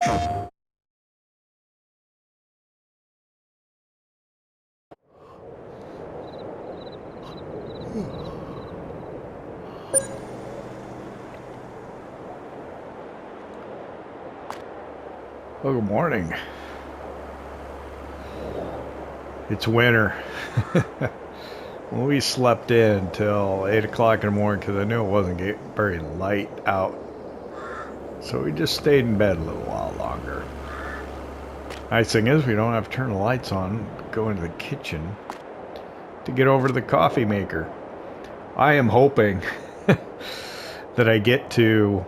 Well, good morning. It's winter. We slept in till 8 o'clock in the morning because I knew it wasn't getting very light out. So we just stayed in bed a little while longer. Nice thing is we don't have to turn the lights on, go into the kitchen to get over to the coffee maker. I am hoping that I get to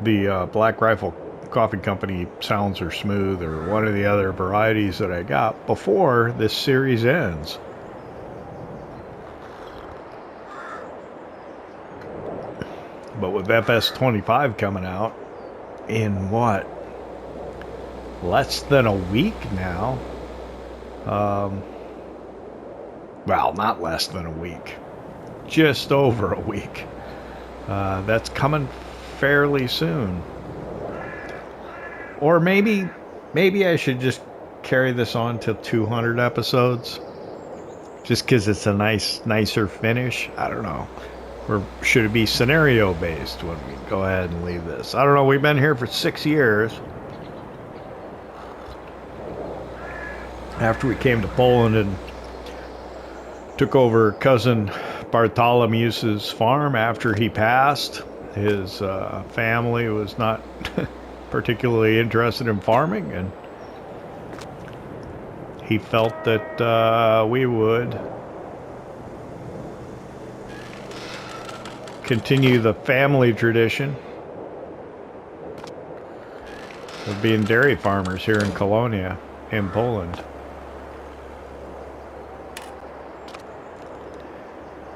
the Black Rifle Coffee Company Sounds or Smooth or one of the other varieties that I got before this series ends. But with FS25 coming out in what? Less than a week now. Well, not less than a week. Just over a week. That's coming fairly soon. Or maybe I should just carry this on till 200 episodes. Just because it's a nicer finish. I don't know. Or should it be scenario based when we go ahead and leave this? I don't know. We've been here for 6 years. After we came to Poland and took over cousin Bartholomew's farm after he passed, his family was not particularly interested in farming, and he felt that we would continue the family tradition of being dairy farmers here in Kolonia in Poland.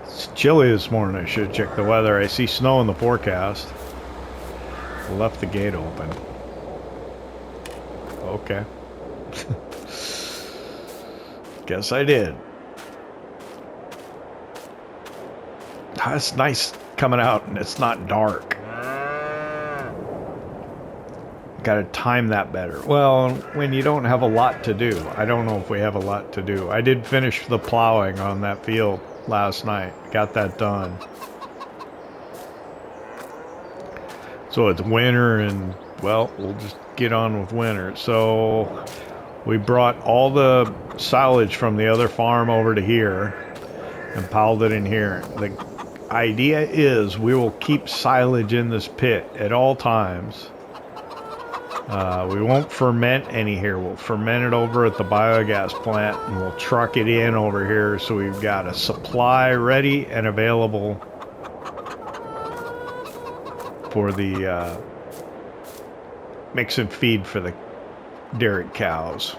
It's chilly this morning. I should check the weather. I see snow in the forecast. Left the gate open. Okay. Guess I did. It's nice coming out and it's not dark. Gotta time that better. Well, when you don't have a lot to do. I don't know if we have a lot to do. I did finish the plowing on that field last night. Got that done. So it's winter and, well, we'll just get on with winter. So we brought all the silage from the other farm over to here and piled it in here. The idea is we will keep silage in this pit at all times. We won't ferment any here. We'll ferment it over at the biogas plant and we'll truck it in over here so we've got a supply ready and available for the mix and feed for the dairy cows.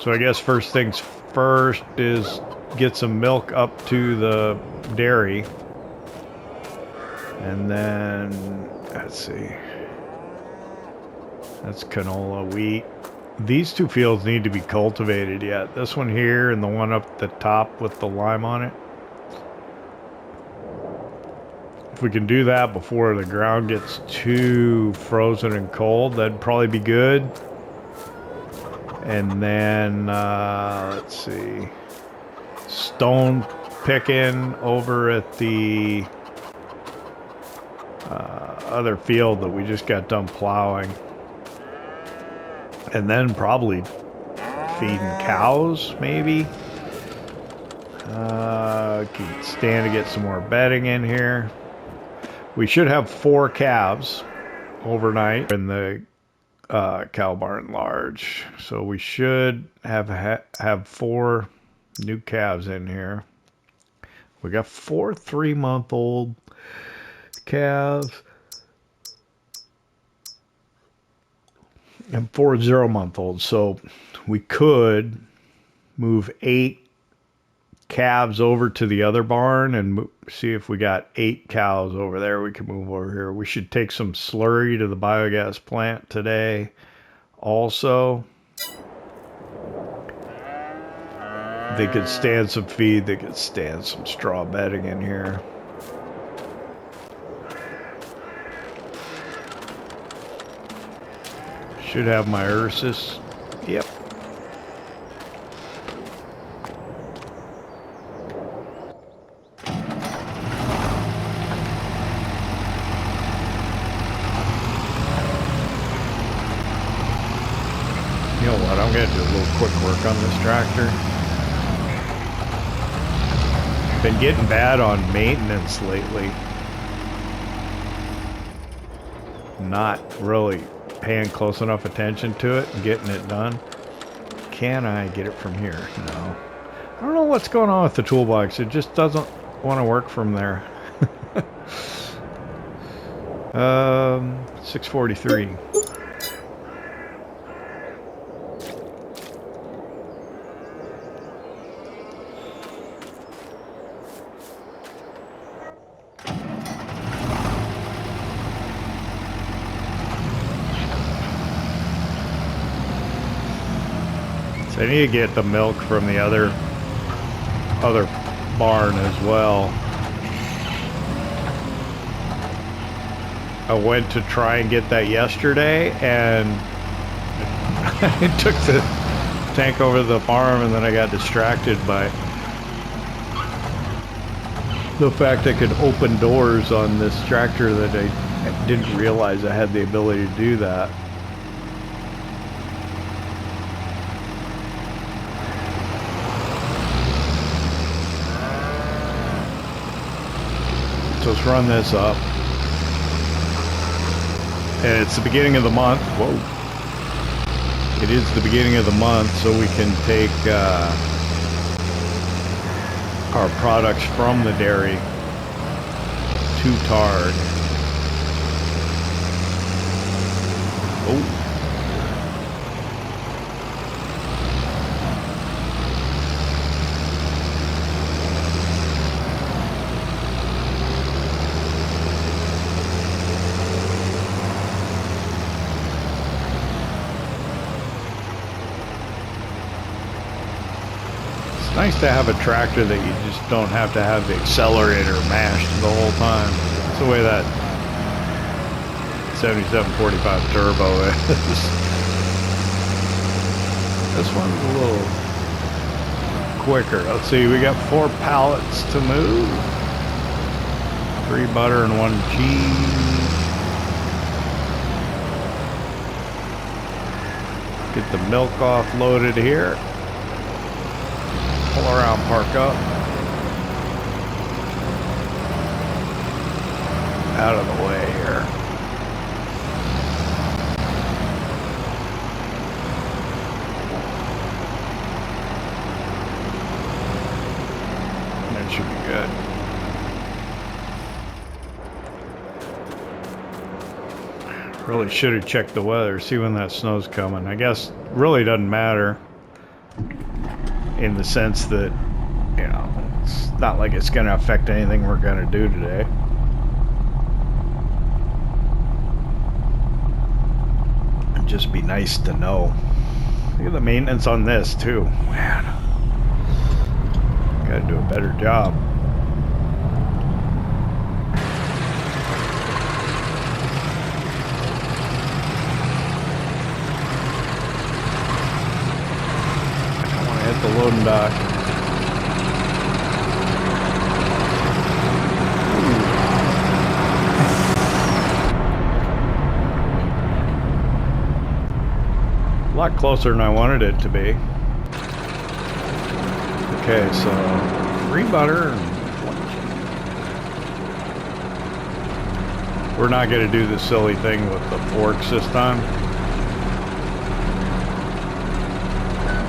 So I guess first things first is get some milk up to the dairy. And then, let's see. That's canola, wheat. These two fields need to be cultivated yet. This one here and the one up the top with the lime on it. If we can do that before the ground gets too frozen and cold, that'd probably be good. And then, let's see, stone picking over at the other field that we just got done plowing. And then probably feeding cows, maybe. Can stand to get some more bedding in here. We should have 4 calves overnight in the cow barn large. So we should have 4 new calves in here. We got 4 3-month-old calves and 4 0-month-olds. So we could move 8 calves over to the other barn and see if we got 8 cows over there we can move over here. We should take some slurry to the biogas plant today also. They could stand some feed, they could stand some straw bedding in here. Should have my Ursus. Yep. You know what? I'm going to do a little quick work on this tractor. Been getting bad on maintenance lately. Not really paying close enough attention to it and getting it done. Can I get it from here? No. I don't know what's going on with the toolbox. It just doesn't want to work from there. 643. I need to get the milk from the other barn as well. I went to try and get that yesterday, and I took the tank over to the farm, and then I got distracted by the fact I could open doors on this tractor that I didn't realize I had the ability to do that. So let's run this up. And it's the beginning of the month. Whoa. It is the beginning of the month, so we can take our products from the dairy to Tard. Oh. Nice to have a tractor that you just don't have to have the accelerator mashed the whole time. That's the way that 7745 turbo is. This one's a little quicker. Let's see, we got 4 pallets to move. 3 butter and 1 cheese. Get the milk offloaded here. Pull around, park up. Out of the way here. That should be good. Really should have checked the weather, see when that snow's coming. I guess really doesn't matter. In the sense that, you know, it's not like it's going to affect anything we're going to do today. It'd just be nice to know. Look at the maintenance on this too. Man, got to do a better job. The loading dock. A lot closer than I wanted it to be. Okay, so 3 butter and 1 cheese. We're not going to do the silly thing with the forks this time.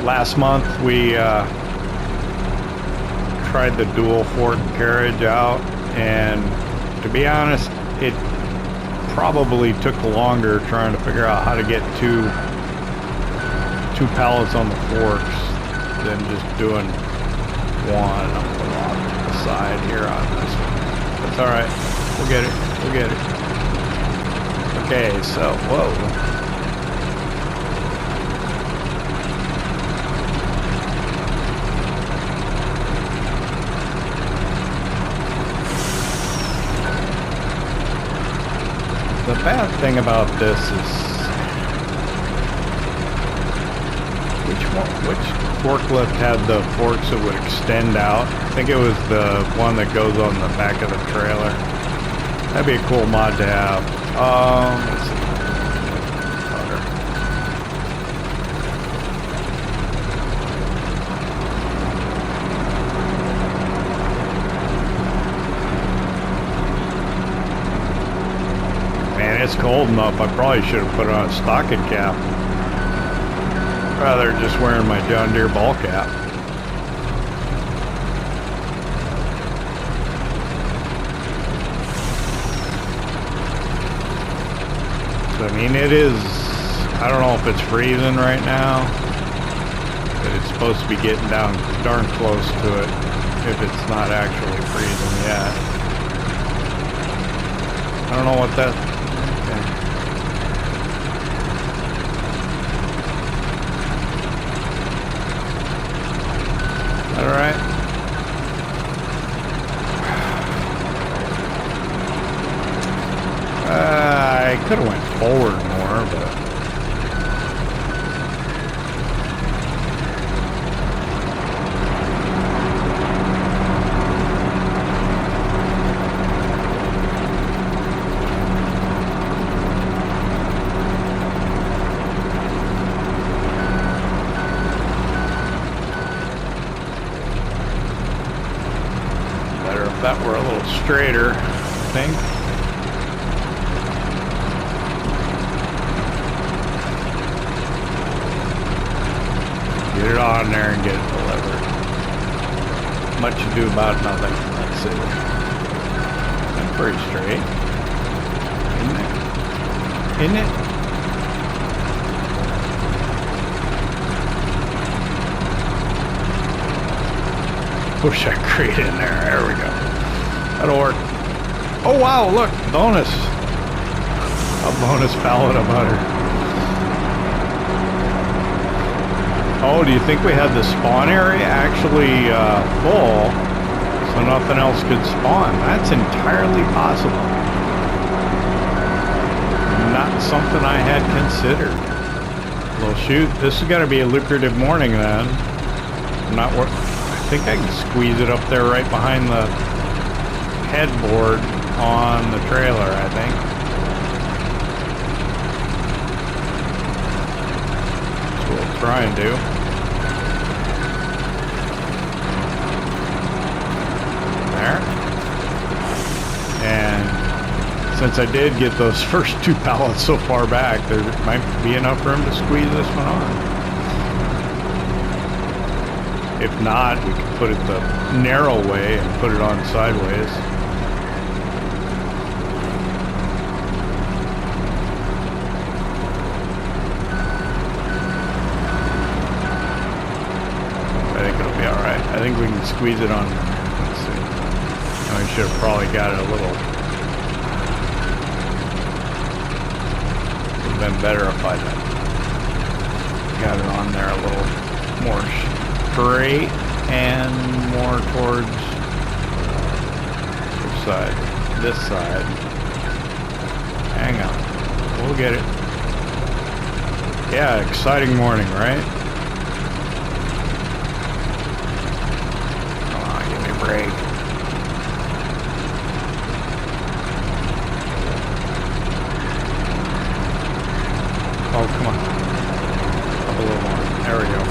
Last month we tried the dual fork carriage out, and to be honest, it probably took longer trying to figure out how to get two pallets on the forks than just doing one. I'll put it off to the side here on this one. That's alright. We'll get it. We'll get it. Okay, so, whoa. The bad thing about this is Which forklift had the forks that would extend out? I think it was the one that goes on the back of the trailer. That'd be a cool mod to have. Let's see. Butter. Man, it's cold enough. I probably should have put on a stocking cap rather than just wearing my John Deere ball cap. So, I mean, it is, I don't know if it's freezing right now, but it's supposed to be getting down darn close to it if it's not actually freezing yet. I don't know what that, okay. All right. I could have went forward more, but that were a little straighter, I think. Get it on there and get it delivered. Much ado about nothing. Let's see. That's pretty straight. Isn't it? Isn't it? Push that crate in there. There we go. That'll work. Oh wow, look, bonus. A bonus pallet of butter. Oh, do you think we had the spawn area actually full, so nothing else could spawn? That's entirely possible. Not something I had considered. Well, shoot, this is going to be a lucrative morning then. Not worth. I think I can squeeze it up there right behind the headboard on the trailer, I think. That's what we'll try and do. There. And since I did get those first two pallets so far back, there might be enough room to squeeze this one on. If not, we could put it the narrow way and put it on sideways. I think it'll be alright. I think we can squeeze it on. Let's see. I should have probably got it a little. Would have been better if I'd got it on there a little more straight and more towards which side? This side. Hang on. We'll get it. Yeah, exciting morning, right? Come on, give me a break. Oh, come on. Up a little more. There we go.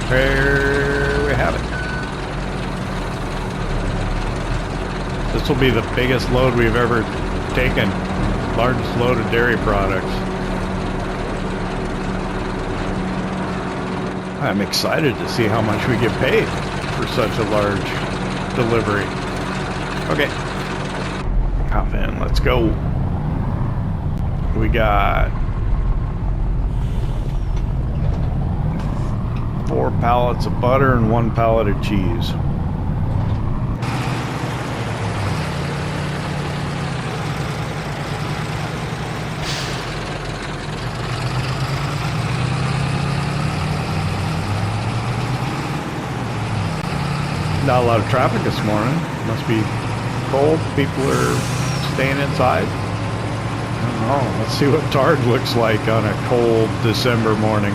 There we have it. This will be the biggest load we've ever taken. Largest load of dairy products. I'm excited to see how much we get paid for such a large delivery. Okay. Hop in. Let's go. We got 4 pallets of butter and 1 pallet of cheese. Not a lot of traffic this morning. Must be cold, people are staying inside. I don't know. Let's see what Tard looks like on a cold December morning.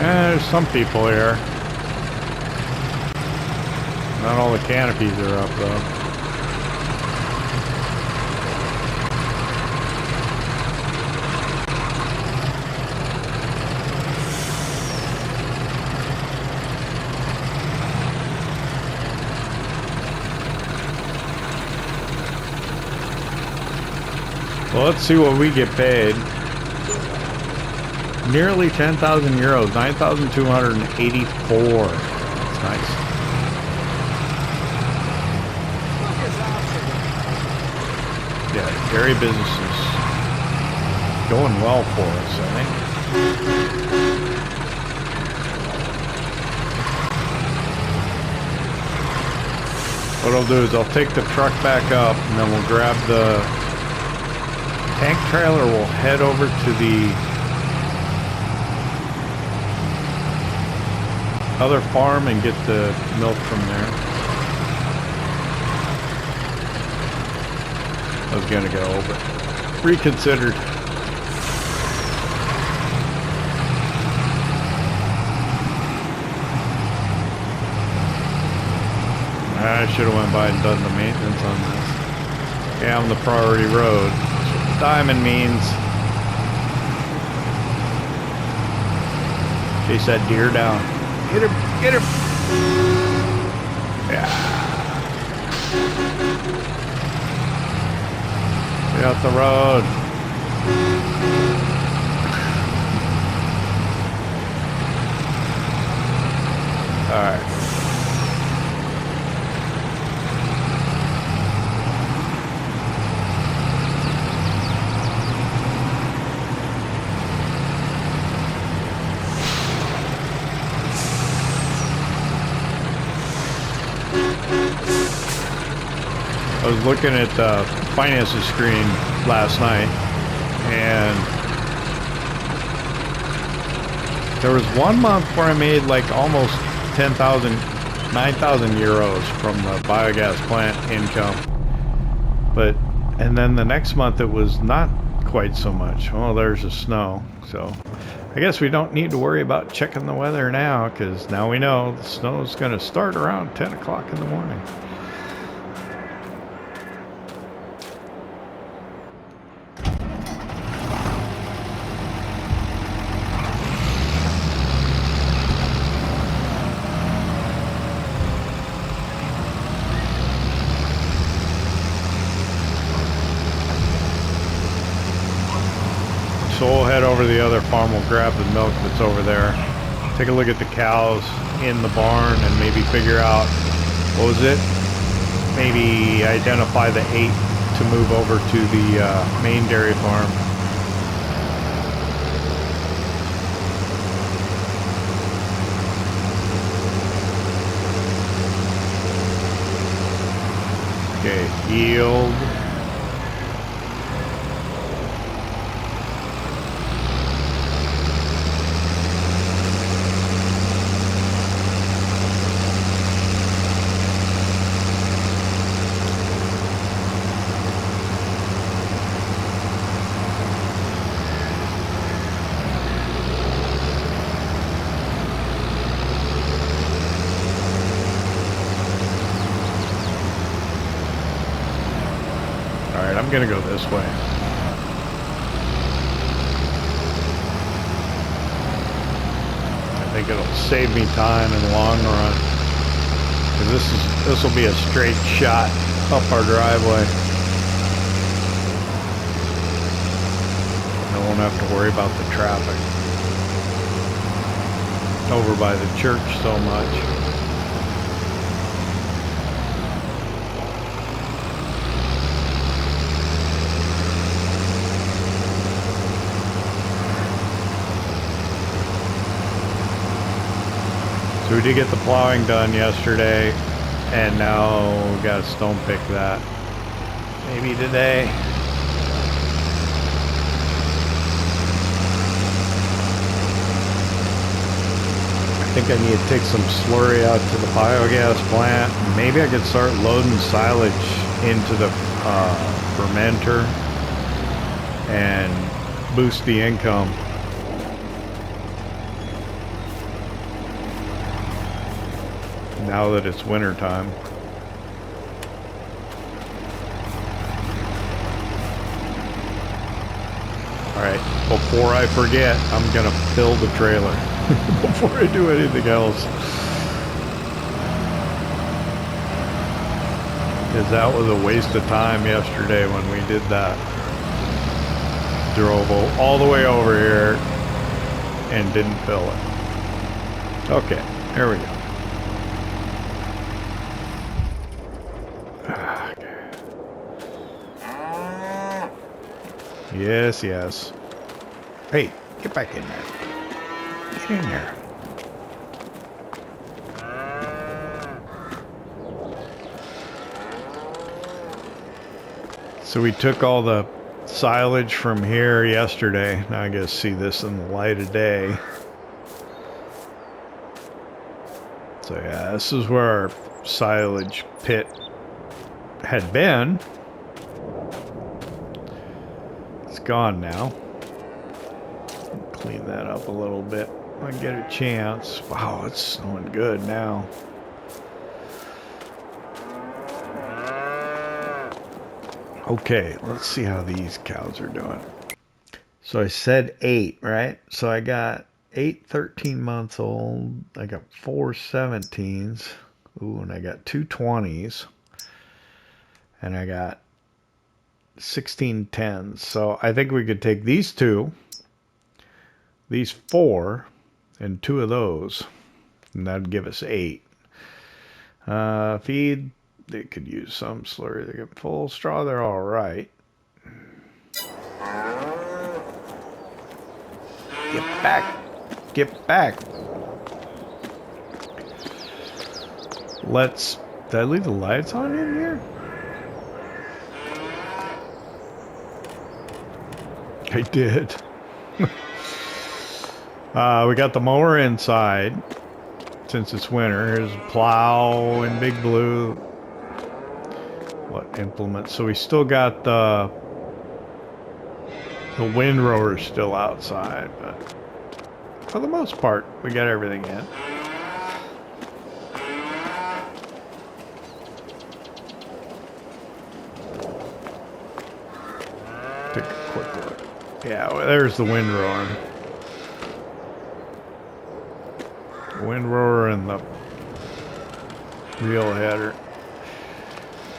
There's some people here. Not all the canopies are up though. Well, let's see what we get paid. Nearly 10,000 euros, 9,284. That's nice. Yeah, dairy business is going well for us, I think. What I'll do is I'll take the truck back up and then we'll grab the tank trailer. We'll head over to the other farm and get the milk from there. I was gonna go, but reconsidered. I should have went by and done the maintenance on this. Yeah, on the priority road. That's what the diamond means. Chase that deer down. Get him! Get him! Yeah. Get out the road. Alright. I was looking at the finances screen last night, and there was 1 month where I made like almost 10,000, 9,000 euros from the biogas plant income. And then the next month it was not quite so much. Well, there's the snow, so I guess we don't need to worry about checking the weather now, because now we know the snow is going to start around 10 o'clock in the morning. So we'll head over to the other farm, we'll grab the milk that's over there, take a look at the cows in the barn, and maybe figure out, what was it? Maybe identify the 8 to move over to the main dairy farm. Okay, yield. I'm gonna go this way. I think it'll save me time in the long run, because this will be a straight shot up our driveway. I won't have to worry about the traffic over by the church so much. So we did get the plowing done yesterday, and now we got to stone pick that. Maybe today. I think I need to take some slurry out to the biogas plant. Maybe I could start loading silage into the fermenter and boost the income. Now that it's winter time. Alright, before I forget, I'm gonna fill the trailer before I do anything else. Because that was a waste of time yesterday when we did that. Drove all the way over here and didn't fill it. Okay, there we go. Yes, yes. Hey, get back in there. Get in there. So we took all the silage from here yesterday. Now I gotta see this in the light of day. So yeah, this is where our silage pit had been. Gone now. Clean that up a little bit when I get a chance. Wow, it's snowing good now. Okay, let's see how these cows are doing. So I said 8, right? So I got 8 13-month-old. I got 4 17s. Ooh, and I got 2 20s. And I got 16 10s. So I think we could take these 2, these 4, and 2 of those, and that'd give us 8. Feed, they could use some slurry. They get full straw, they're all right. Get back, get back. Let's, did I leave the lights on in here? I did. We got the mower inside since it's winter. Here's a plow in Big Blue. What implement? So we still got the windrower still outside, but for the most part, we got everything in. Take a quick look. Yeah, well, there's the windrower. Windrower and the reel header.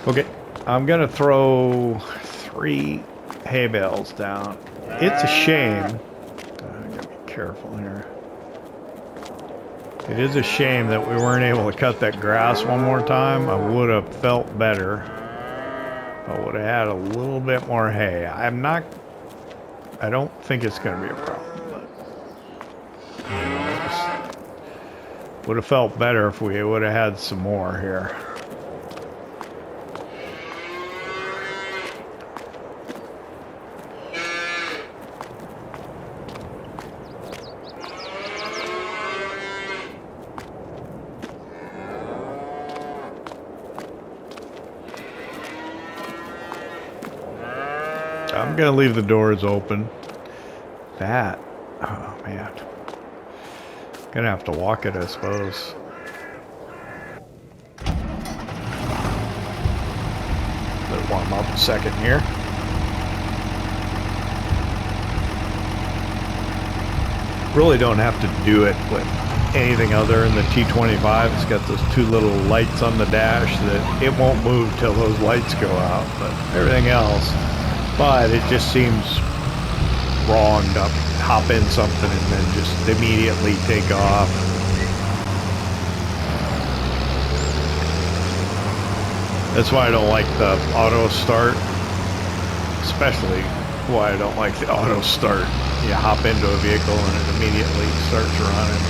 Okay, I'm gonna throw 3 hay bales down. It's a shame. I gotta be careful here. It is a shame that we weren't able to cut that grass one more time. I would have felt better. I would have had a little bit more hay. I don't think it's going to be a problem, but would have felt better if we would have had some more here. I'm gonna leave the doors open. That, oh man, gonna have to walk it, I suppose. Let it warm up a second here. Really don't have to do it with anything other than the T25. It's got those 2 little lights on the dash that it won't move till those lights go out, but everything else. But it just seems wrong to hop in something and then just immediately take off. That's why I don't like the auto start. Especially why I don't like the auto start. You hop into a vehicle and it immediately starts running.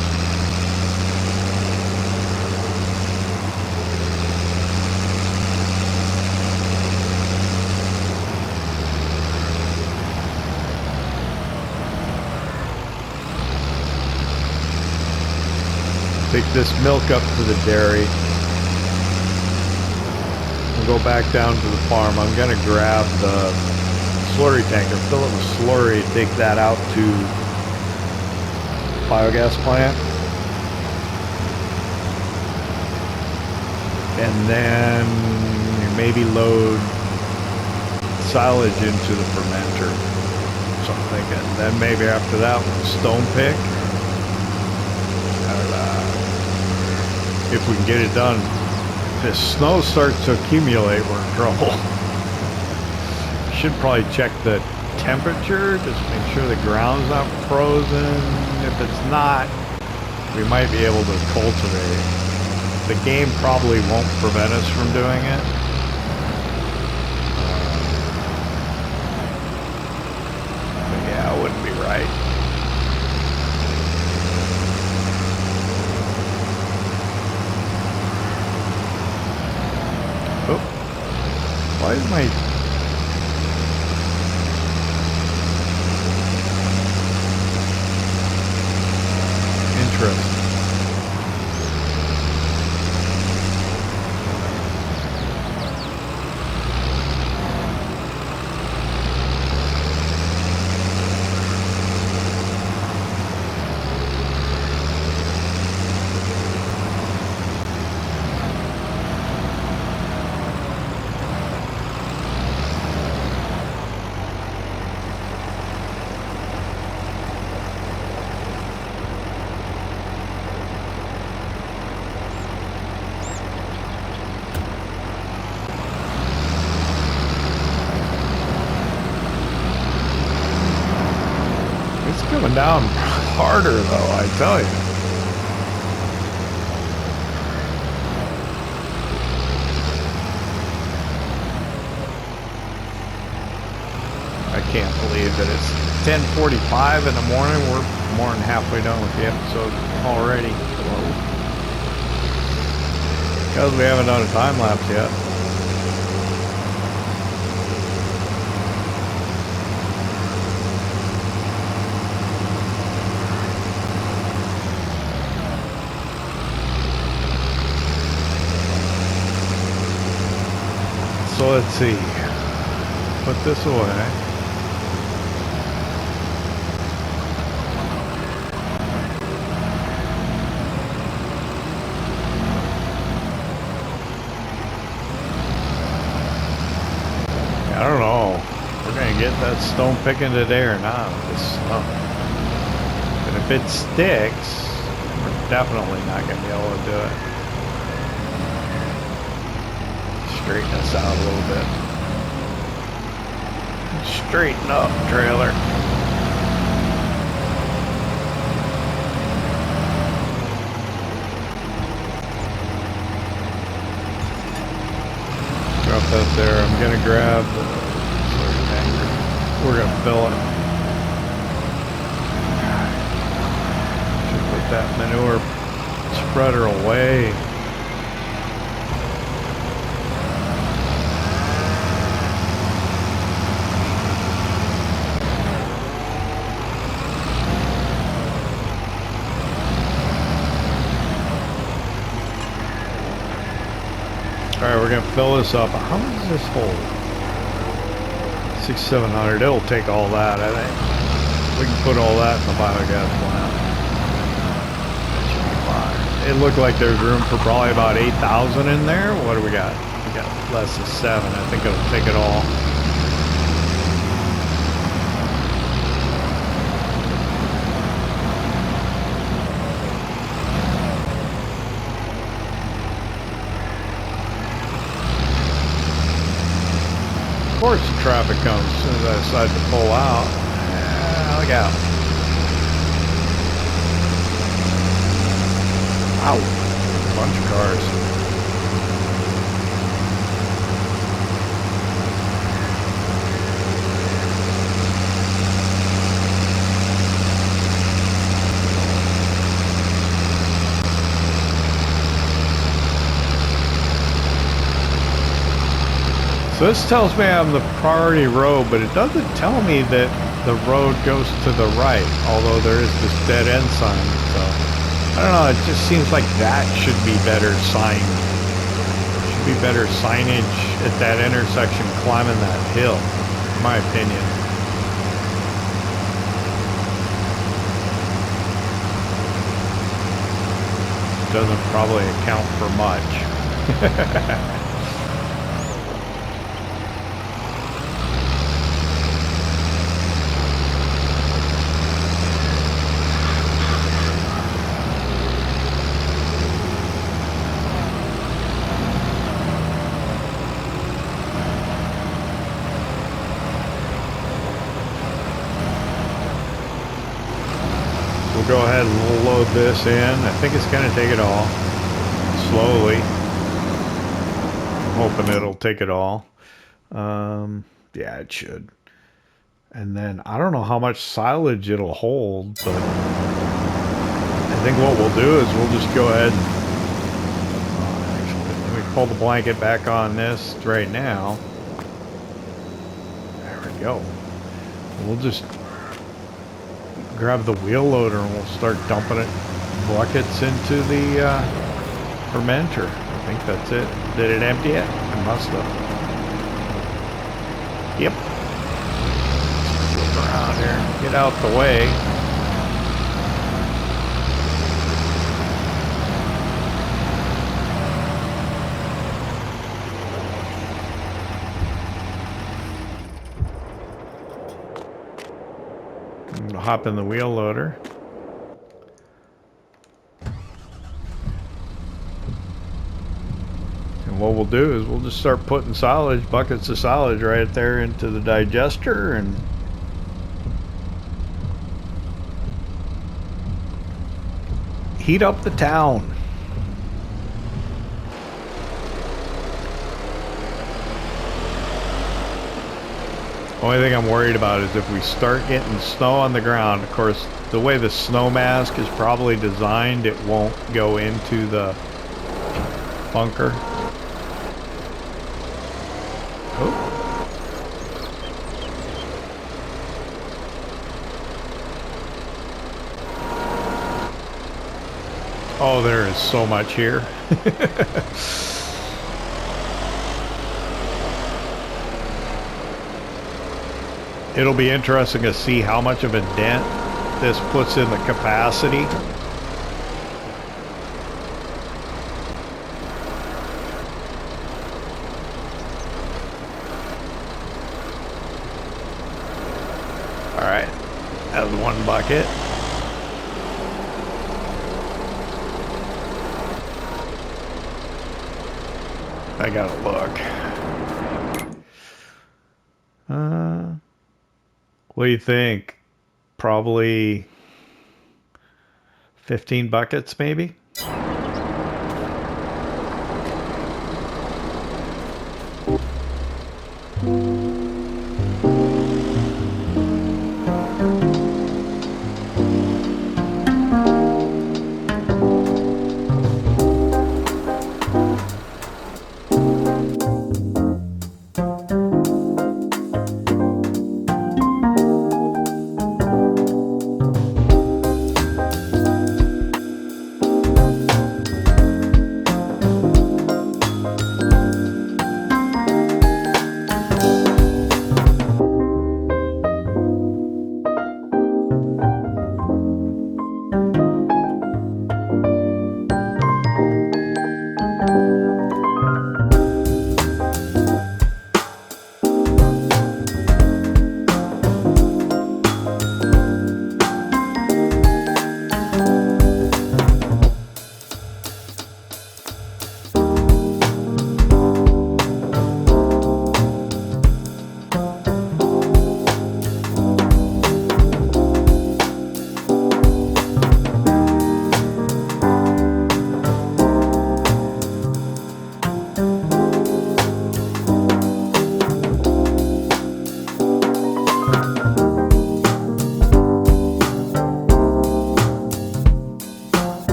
Take this milk up to the dairy. We'll go back down to the farm. I'm gonna grab the slurry tanker, fill it with slurry, take that out to BioGas Plant. And then maybe load silage into the fermenter. So I'm thinking, then maybe after that one, stone pick. If we can get it done, if the snow starts to accumulate, we're in trouble. Should probably check the temperature, just make sure the ground's not frozen. If it's not, we might be able to cultivate. The game probably won't prevent us from doing it. But yeah, it wouldn't be right. Oh, why is my... Interesting. Coming down harder though, I tell you. I can't believe that it's 10:45 in the morning. We're more than halfway done with the episode already. Because we haven't done a time lapse yet. So let's see, put this away. I don't know, we're gonna get that stone picking today or not with this stuff. But if it sticks, we're definitely not gonna be able to do it. Straighten us out a little bit. Straighten up, trailer. Drop that there. I'm gonna grab the tanker. We're gonna fill it. Should put that manure spreader away. Alright, we're gonna fill this up. How much does this hold? 600-700. It'll take all that, I think. We can put all that in the biogas plant. That should be fine. It looked like there's room for probably about 8,000 in there. What do we got? We got less than 7. I think it'll take it all. Of course the traffic comes as soon as I decide to pull out. Yeah, look out. Ow. Bunch of cars. So this tells me I'm the priority road, but it doesn't tell me that the road goes to the right, although there is this dead end sign, so I don't know, it just seems like that should be better signed. Should be better signage at that intersection climbing that hill, in my opinion. Doesn't probably account for much. Go ahead and load this in. I think it's going to take it all slowly. I'm hoping it'll take it all. Yeah, it should. And then I don't know how much silage it'll hold, but I think what we'll do is we'll just go ahead and actually, let me pull the blanket back on this right now. There we go. We'll just grab the wheel loader and we'll start dumping it buckets into the fermenter. I think that's it. Did it empty it? It must have. Yep. Let's move around here. Get out the way. Hop in the wheel loader. And what we'll do is we'll just start putting silage, buckets of silage right there into the digester and heat up the town. Only thing I'm worried about is if we start getting snow on the ground. Of course, the way the snow mask is probably designed, it won't go into the bunker. Oh. Oh, there is so much here. It'll be interesting to see how much of a dent this puts in the capacity. All right, that was one bucket. I gotta look. What do you think? Probably 15 buckets, maybe?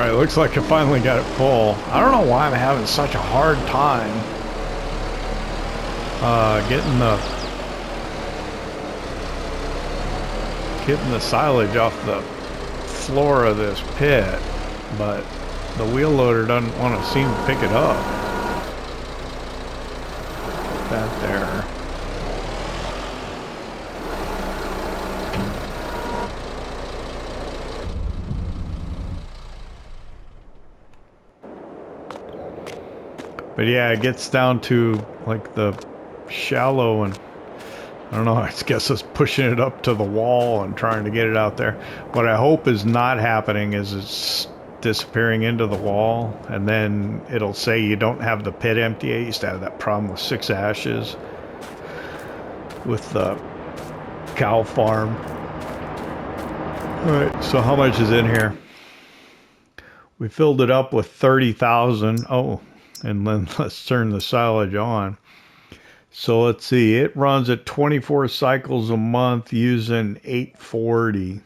Alright, looks like I finally got it full. I don't know why I'm having such a hard time getting the silage off the floor of this pit, but the wheel loader doesn't want to seem to pick it up. That there. But yeah, it gets down to like the shallow, and I don't know, I guess it's pushing it up to the wall and trying to get it out there. What I hope is not happening is it's disappearing into the wall, and then it'll say you don't have the pit empty. I used to have that problem with 6 ashes with the cow farm. Alright, so how much is in here? We filled it up with 30,000. Oh, and then let's turn the silage on. So let's see, it runs at 24 cycles a month using 840.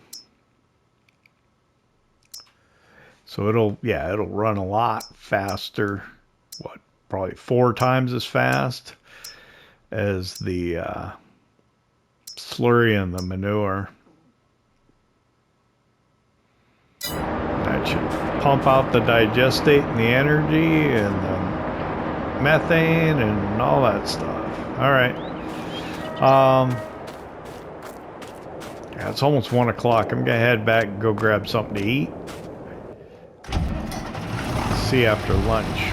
So it'll run a lot faster. What, probably 4 times as fast as the slurry and the manure. That should pump out the digestate and the energy and the methane and all that stuff. All right. Yeah, it's almost 1 o'clock. I'm gonna head back and go grab something to eat. See you after lunch.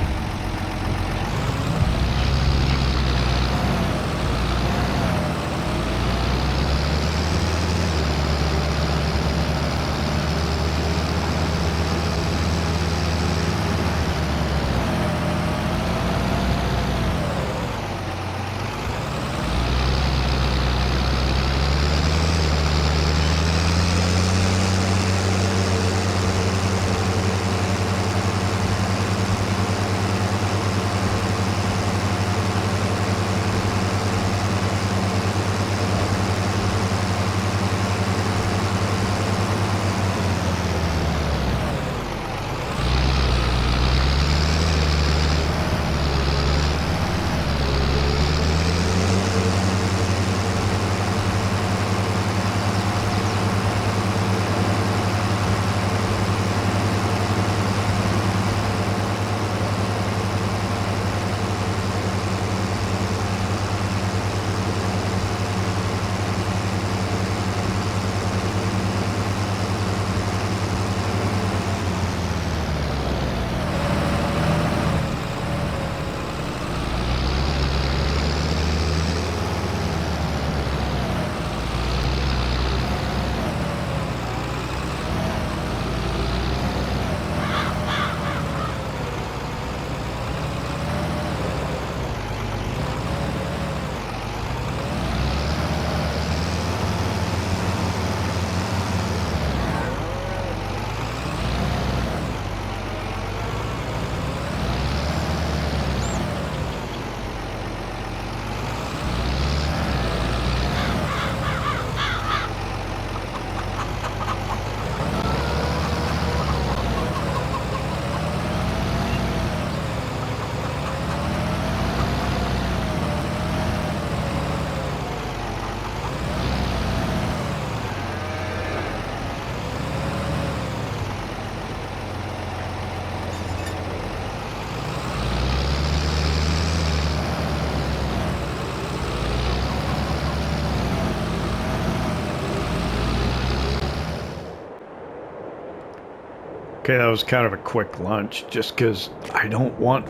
Okay, that was kind of a quick lunch, just because I don't want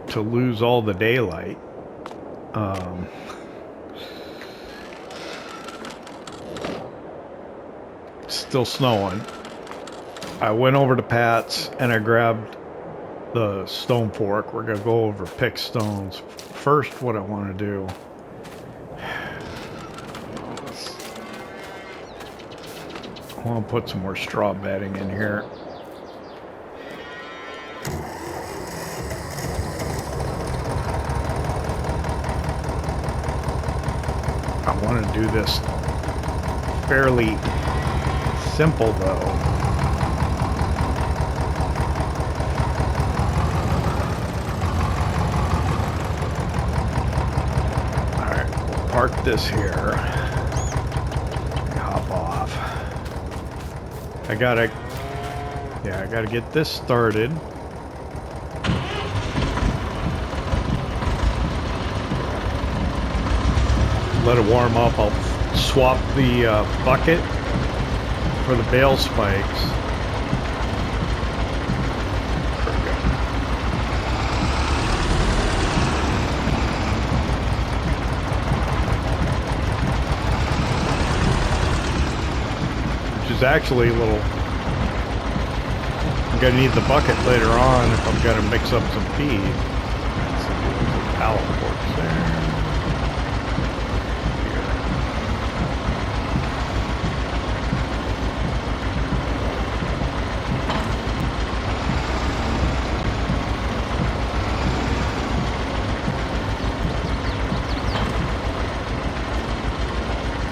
to lose all the daylight. Still snowing. I went over to Pat's and I grabbed the stone fork. We're going to go over pick stones. First, what I want to do... I want to put some more straw bedding in here. I want to do this fairly simple though. park this here. Hop off. I gotta get this started. Let it warm up. I'll swap the bucket for the bale spikes. Which is actually a little... I'm gonna need the bucket later on if I'm gonna mix up some feed. Let's see, there's a pallet forks there.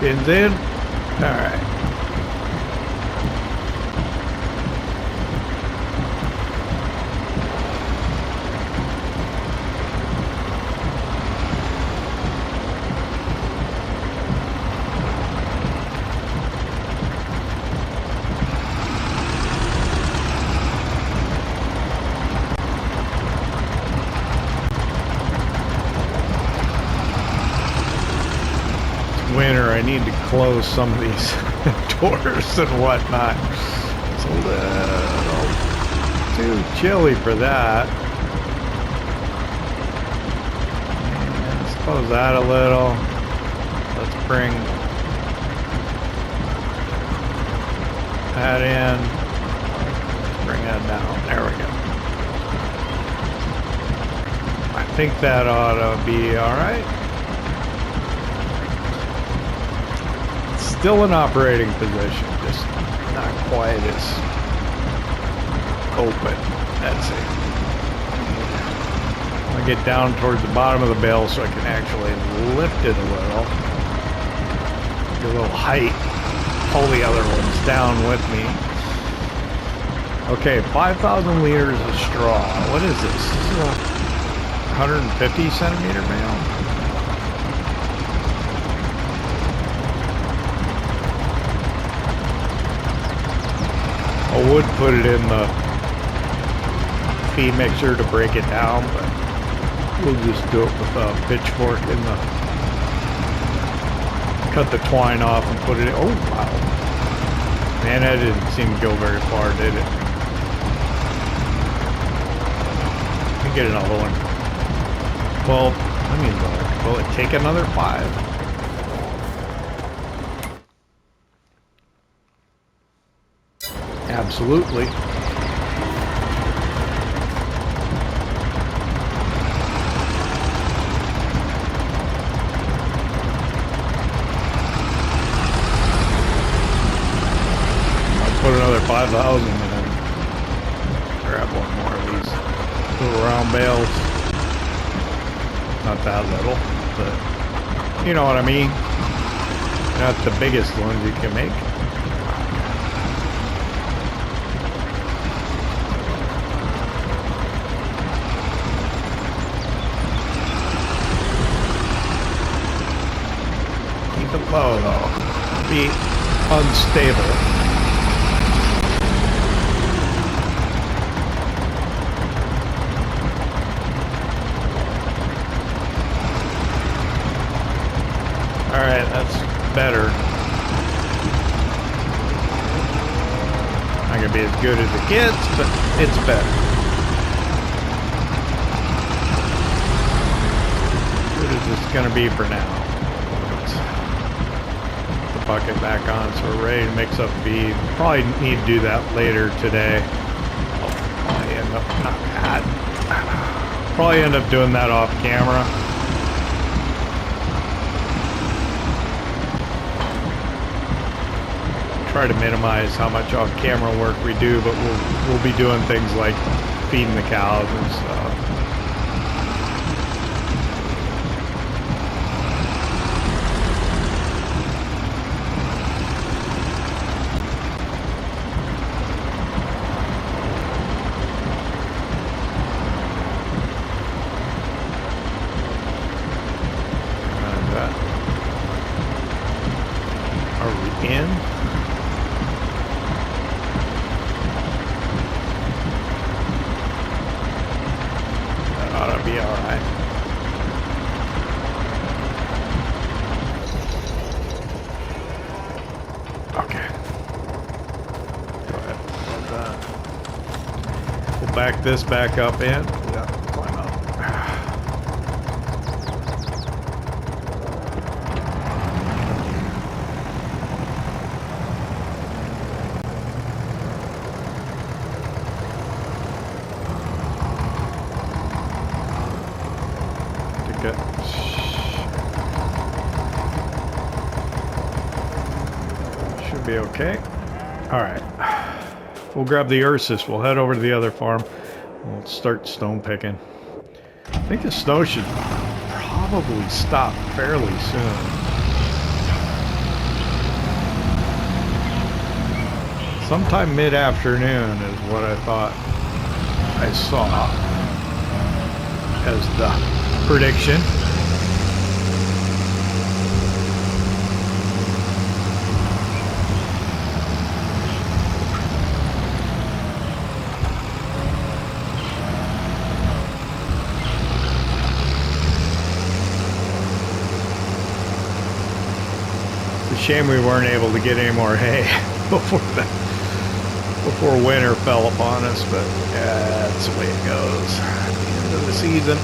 Pins in. Alright. Winter, I need to close some of these doors and whatnot. It's a little too chilly for that. And let's close that a little. Let's bring that in. Let's bring that down. There we go. I think that ought to be alright. Still in operating position, just not quite as open. That's it. I'll get down towards the bottom of the bale so I can actually lift it a little. Get a little height. Pull the other ones down with me. Okay, 5,000 liters of straw. What is this? This is a 150 centimeter bale. I would put it in the feed mixer to break it down, but we'll just do it with a pitchfork in the... Cut the twine off and put it in. Oh, wow. Man, that didn't seem to go very far, did it? Let me get another one. Well, I mean, will it take another 5? Absolutely. I'll put another 5,000 in. Grab one more of these little round bales. Not that little, but you know what I mean. Not the biggest ones you can make. Low though, be unstable. Alright, that's better. Not gonna be as good as it gets, but it's better. As good as it's gonna be for now. Bucket back on, so we're ready to mix up feed. Probably need to do that later today. I'll probably end up not that. Probably end up doing that off camera. Try to minimize how much off camera work we do, but we'll be doing things like feeding the cows and stuff. this back up in. Yeah, climb up. Should be okay. All right. We'll grab the Ursus. We'll head over to the other farm. We'll start stone picking. I think the snow should probably stop fairly soon. Sometime mid-afternoon is what I thought I saw as the prediction. Shame we weren't able to get any more hay before winter fell upon us, but yeah, that's the way it goes at the end of the season.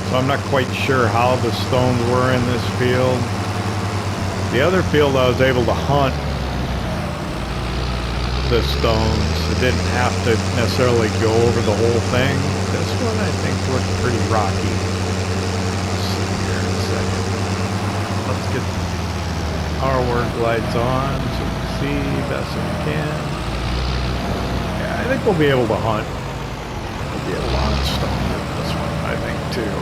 So I'm not quite sure how the stones were in this field. The other field I was able to hunt the stones. It didn't have to necessarily go over the whole thing. This one I think looked pretty rocky. Let's see here in a second. Let's get our work lights on so we can see best we can. Yeah, I think we'll be able to hunt. There'll be a lot of stones in this one, I think, too.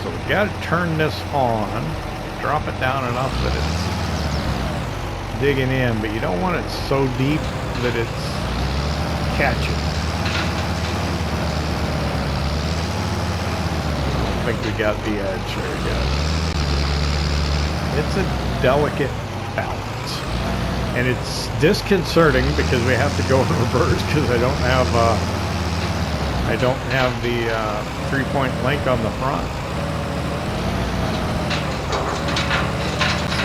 So we got to turn this on, drop it down enough that it's digging in, but you don't want it so deep that it's catching. I don't think we got the edge very good. It's a delicate balance, and it's disconcerting because we have to go in reverse because I don't have the 3-point link on the front.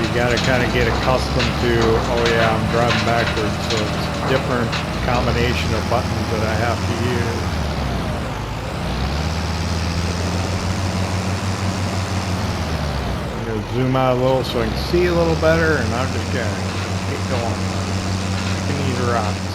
You got to kind of get accustomed to, oh yeah, I'm driving backwards, so it's a different combination of buttons that I have to use. I'm going to zoom out a little so I can see a little better, and I'm just going to keep going. Taking these rocks.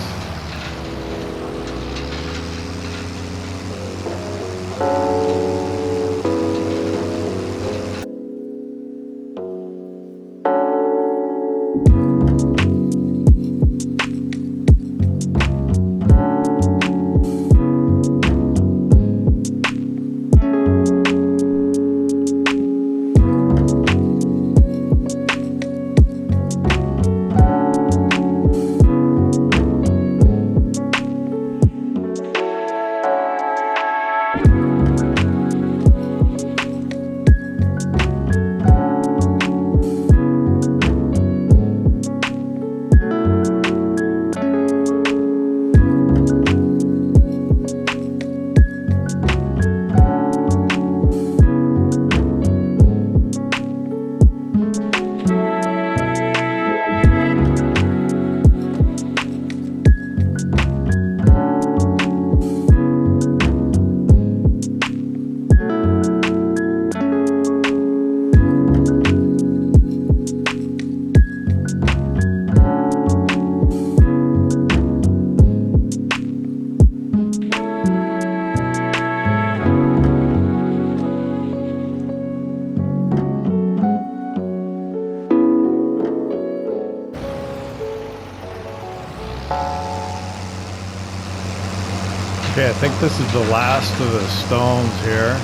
Okay, I think this is the last of the stones here.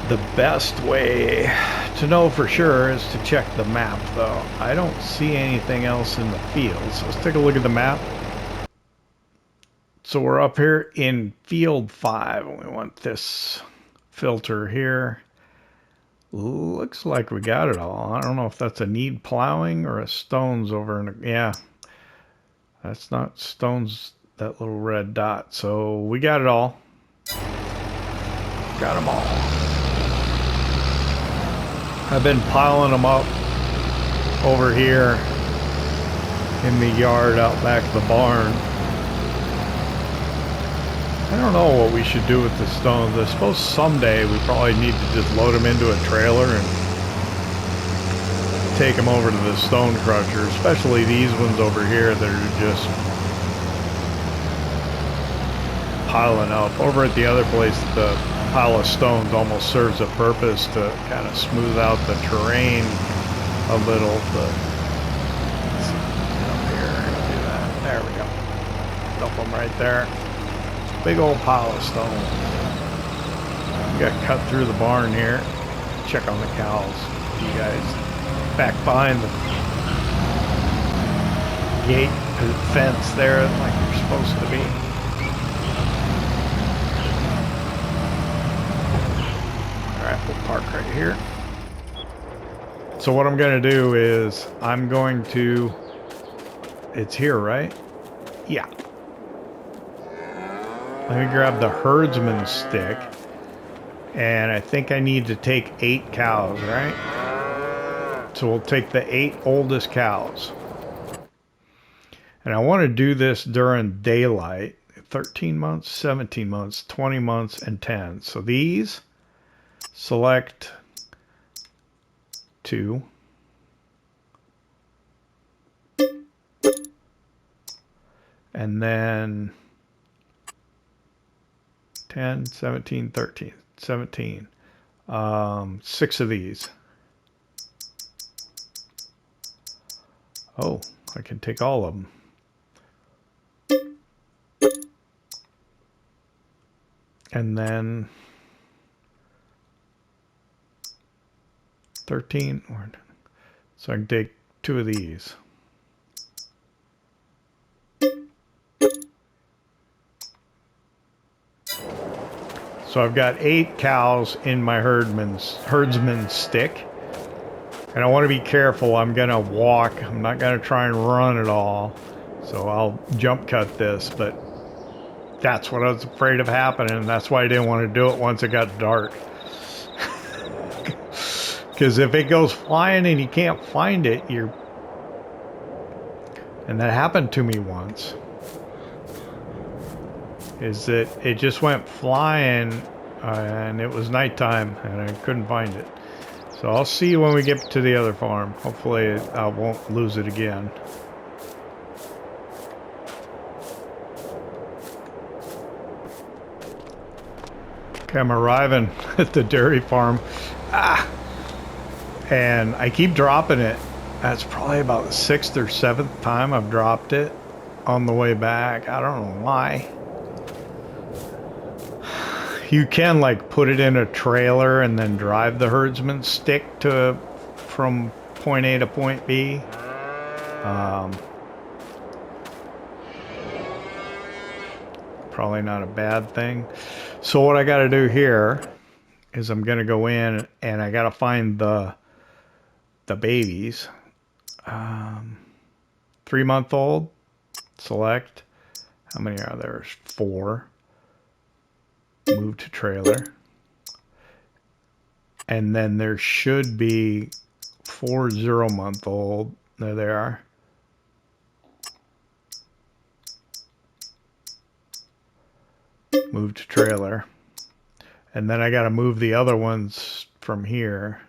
The best way to know for sure is to check the map, though. I don't see anything else in the field, so let's take a look at the map. So we're up here in field 5, and we want this filter here. Looks like we got it all. I don't know if that's a need plowing or a stones over in a, yeah. That's not stones, that little red dot. So we got it all. Got them all. I've been piling them up over here in the yard out back of the barn. I don't know what we should do with the stones. I suppose someday we probably need to just load them into a trailer and take them over to the stone crusher, especially these ones over here that are just piling up. Over at the other place, the pile of stones almost serves a purpose to kind of smooth out the terrain a little. But let's see, get up here and do that. There we go. Dump them right there. Big old pile of stone. We got cut through the barn here. Check on the cows. You guys back behind the gate fence there like you're supposed to be. Alright, we'll park right here. So what I'm going to do is I'm going to... It's here, right? Yeah. Let me grab the herdsman stick. And I think I need to take 8 cows, right? So we'll take the 8 oldest cows. And I want to do this during daylight. 13 months, 17 months, 20 months, and 10. So these, select 2. And then 10, 17, 13, 17. 6 of these. Oh, I can take all of them. And then 13. So I can take 2 of these. So I've got 8 cows in my herdsman stick. And I want to be careful. I'm going to walk. I'm not going to try and run at all. So I'll jump cut this. But that's what I was afraid of happening. And that's why I didn't want to do it once it got dark. Because if it goes flying and you can't find it, you're... And that happened to me once. Is that it just went flying and it was nighttime and I couldn't find it. So I'll see you when we get to the other farm. Hopefully I won't lose it again. Okay, I'm arriving at the dairy farm. And I keep dropping it. That's probably about the 6th or 7th time I've dropped it on the way back. I don't know why. You can like put it in a trailer and then drive the herdsman stick from point A to point B. Probably not a bad thing. So what I got to do here is I'm going to go in and I got to find the babies. 3-month-old. Select. How many are there? 4. Move to trailer. And then there should be 4 0-month-old. There they are. Move to trailer. And then I got to move the other ones from here.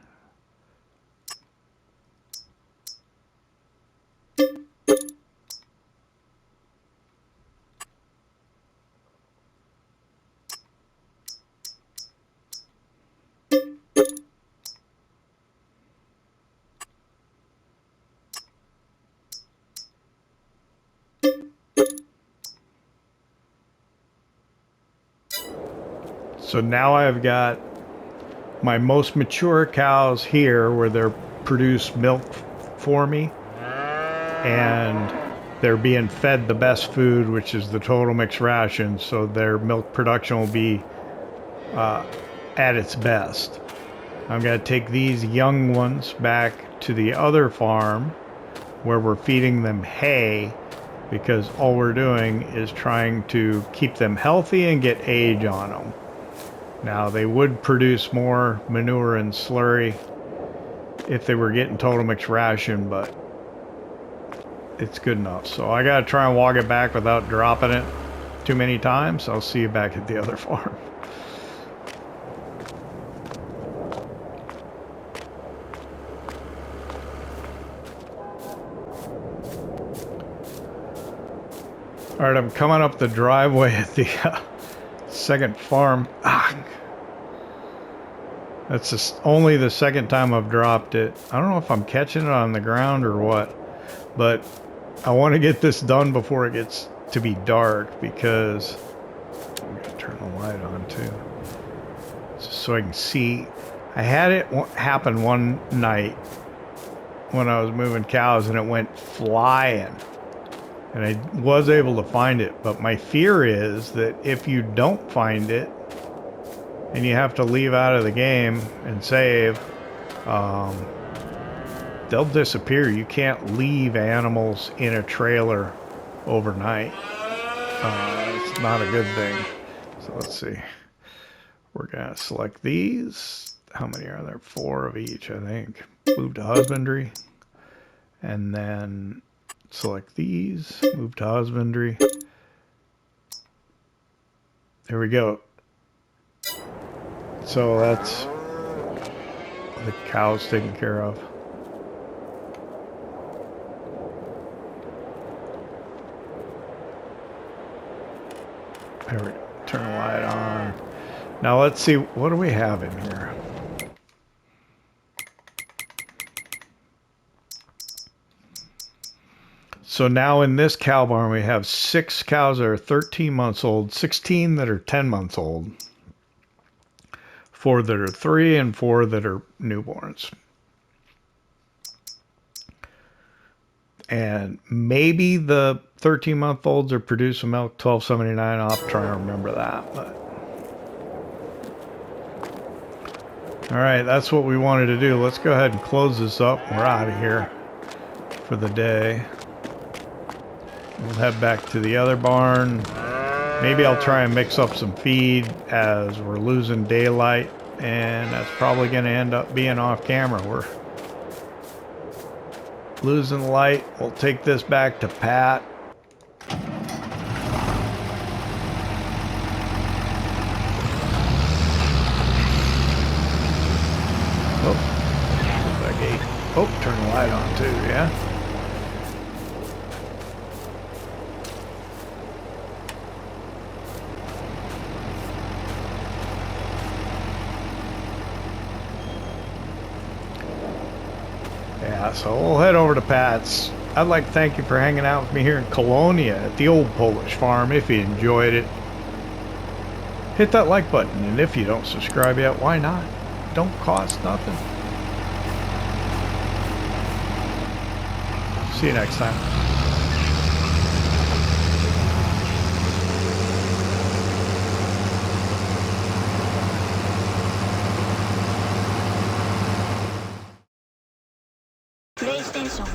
So now I've got my most mature cows here where they're produce milk for me. And they're being fed the best food, which is the total mixed ration. So their milk production will be at its best. I'm going to take these young ones back to the other farm where we're feeding them hay, because all we're doing is trying to keep them healthy and get age on them. Now, they would produce more manure and slurry if they were getting total mixed ration, but it's good enough. So I got to try and walk it back without dropping it too many times. I'll see you back at the other farm. All right, I'm coming up the driveway at the second farm. That's just only the second time I've dropped it. I don't know if I'm catching it on the ground or what, but I want to get this done before it gets to be dark, because I'm going to turn the light on too, just so I can see. I had it happen one night when I was moving cows and it went flying. And I was able to find it, but my fear is that if you don't find it and you have to leave out of the game and save, they'll disappear. You can't leave animals in a trailer overnight. It's not a good thing. So let's see. We're gonna select these. How many are there? 4 of each, I think. Move to husbandry. And then select these, move to husbandry. There we go. So that's the cows taken care of. There we go. Turn the light on. Now let's see, what do we have in here? So now in this cow barn, we have 6 cows that are 13 months old, 16 that are 10 months old, 4 that are 3, and 4 that are newborns. And maybe the 13-month-olds are producing milk 1279. I'll have to try and remember that. But all right, that's what we wanted to do. Let's go ahead and close this up. We're out of here for the day. We'll head back to the other barn. Maybe I'll try and mix up some feed as we're losing daylight, and that's probably going to end up being off camera. We're losing the light. We'll take this back to Pat. Oh, that gate. Oh, turn the light on too, yeah? Yeah, so we'll head over to Pat's. I'd like to thank you for hanging out with me here in Kolonia at the old Polish farm. If you enjoyed it, hit that like button. And if you don't subscribe yet, why not? Don't cost nothing. See you next time. PlayStation